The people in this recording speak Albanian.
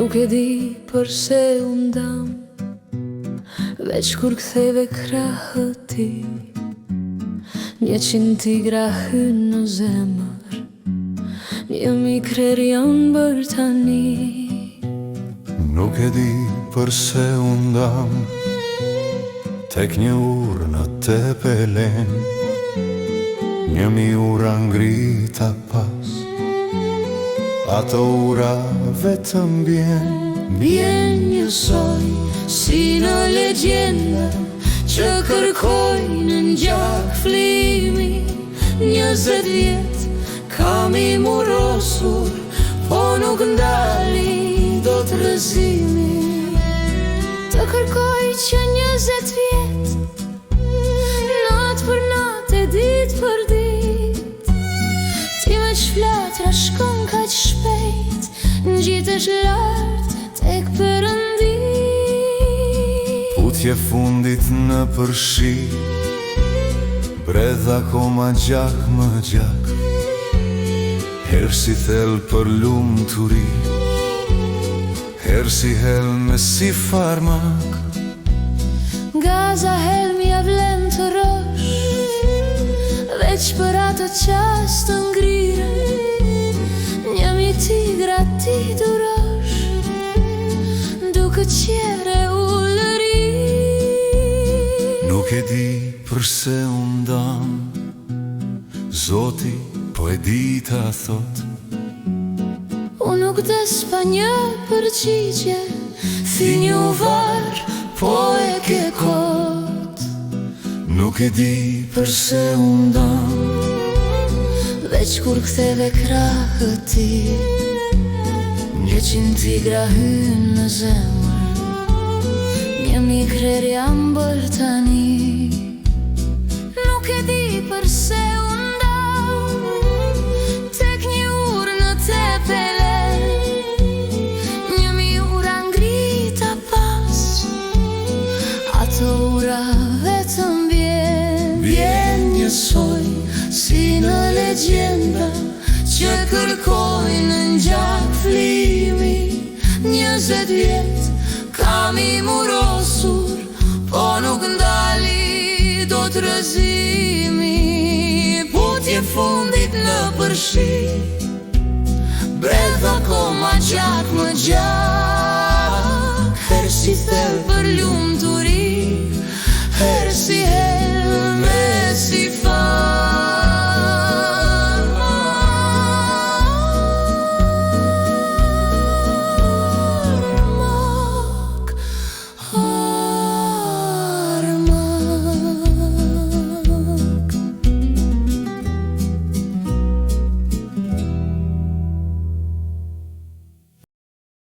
Nuk e di përse u ndam, veç kur ktheve krahë ti. 100 tigra hyn në zemër, 1000 krerë janë bër tani. Nuk e di përse u ndam, tek një urnë të pelen, 1000 ura ngrita pas, ato ura vetëm Bjen njësoj si në legjenda, që kërkojnë në gjak flimi. 20 vjet kam i murosur, po nuk ndali do të rëzimi. Të kërkoj që 20 vjet, nat për nat e dit për dit, ti me qflatra shkon kaq shpejt, ngjitesh lart tek Perëndi. Putje fundit në përshi, bredha koma gjak më gjak, herë si thell për lumë të ri, herë si helme si farmak. Gaza helmja vlen të rosh, veç për ato qas të ngrire. 1000 tigra ti durosh, duke qere ullëri. Nuk e di përse u ndam, Zoti po e di ta thot. Unë nuk des pa një përgjigje, fini u var, po e ke kot. Nuk e di përse u ndam, veç kur ktheve krahë ti. 100 tigra hyn në zemër, 1000 krerë janë bër tani. Nuk e di përse u ndam, tek një urnë të pelen, 1000 ura ngrita pas, ato ura vetëm Bjen njësoj si në legjenda, që kërkojnë në gjak flimi. 20 vjet kam i murosur, po nuk ndali do të rëzimi. Putje fundit në përshi, bredha koma gjak më gjak, herë si thell për lumë të